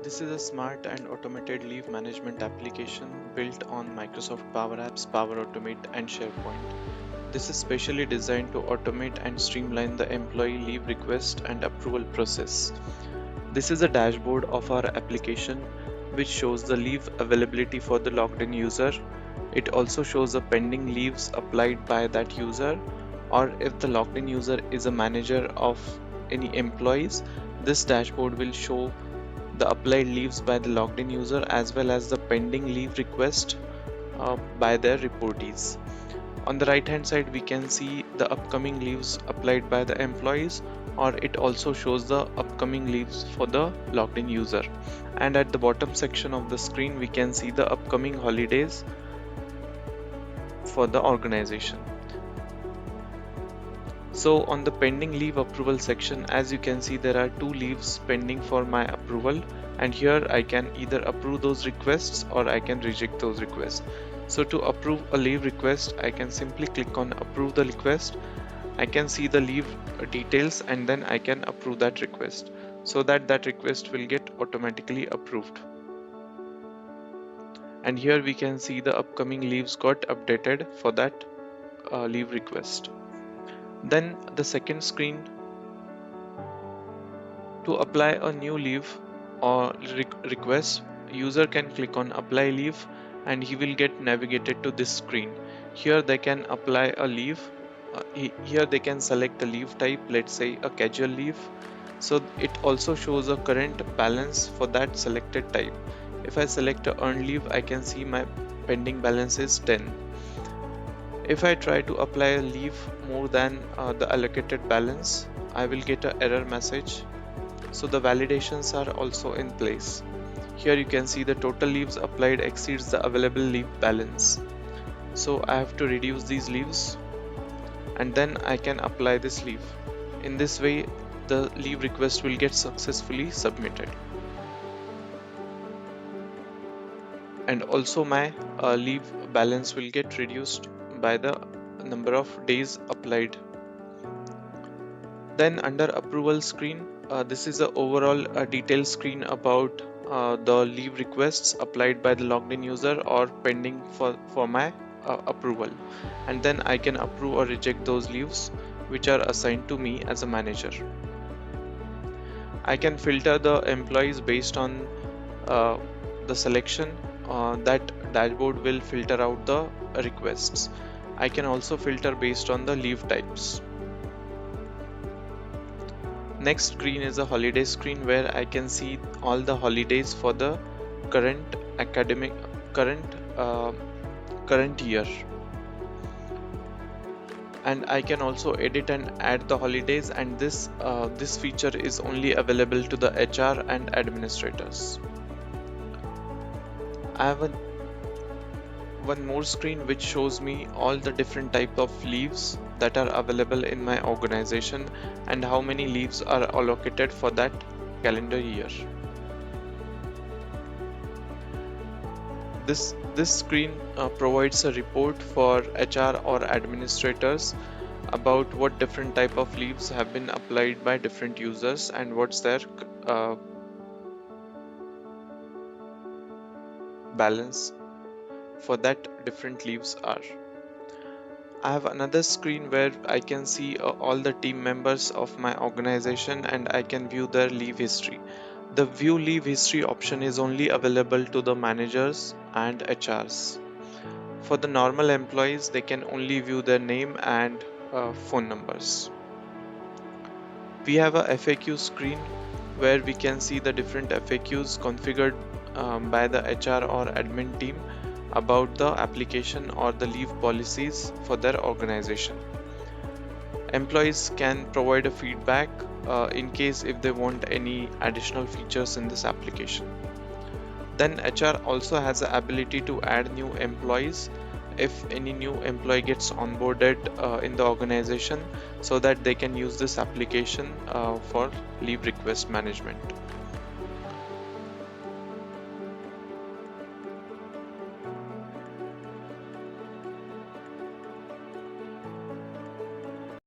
This is a smart and automated leave management application built on Microsoft PowerApps, Power Automate and SharePoint. This is specially designed to automate and streamline the employee leave request and approval process. This is a dashboard of our application which shows the leave availability for the logged in user. It also shows the pending leaves applied by that user, or if the logged in user is a manager of any employees, this dashboard will show the applied leaves by the logged in user as well as the pending leave request by their reportees. On the right hand side we can see the upcoming leaves applied by the employees, or it also shows the upcoming leaves for the logged in user. And at the bottom section of the screen we can see the upcoming holidays for the organization. So on the pending leave approval section, as you can see, there are 2 leaves pending for my approval, and here I can either approve those requests or I can reject those requests. So to approve a leave request, I can simply click on approve the request. I can see the leave details and then I can approve that request, so that request will get automatically approved. And here we can see the upcoming leaves got updated for that leave request. Then the second screen, to apply a new leave or request, user can click on apply leave and he will get navigated to this screen. Here they can apply a leave. Here they can select a leave type, let's say a casual leave. So it also shows a current balance for that selected type. If I select a earned leave, I can see my pending balance is 10. If I try to apply a leave more than the allocated balance, I will get an error message. So the validations are also in place. Here you can see the total leaves applied exceeds the available leave balance. So I have to reduce these leaves and then I can apply this leave. In this way, the leave request will get successfully submitted. And also my leave balance will get reduced by the number of days applied. Then under approval screen, this is the overall detailed screen about the leave requests applied by the logged in user or pending for my approval. And then I can approve or reject those leaves which are assigned to me as a manager. I can filter the employees based on the selection. That dashboard will filter out the requests. I can also filter based on the leave types. Next screen is a holiday screen where I can see all the holidays for the current year. And I can also edit and add the holidays, and this feature is only available to the HR and administrators. I have one more screen which shows me all the different type of leaves that are available in my organization and how many leaves are allocated for that calendar year. This screen provides a report for HR or administrators about what different type of leaves have been applied by different users and what's their balance for that different leaves are. I have another screen where I can see all the team members of my organization and I can view their leave history. The view leave history option is only available to the managers and HRs. For the normal employees, they can only view their name and phone numbers. We have a FAQ screen where we can see the different FAQs configured by the HR or admin team about the application or the leave policies for their organization. Employees can provide a feedback in case if they want any additional features in this application. Then HR also has the ability to add new employees if any new employee gets onboarded in the organization, so that they can use this application for leave request management.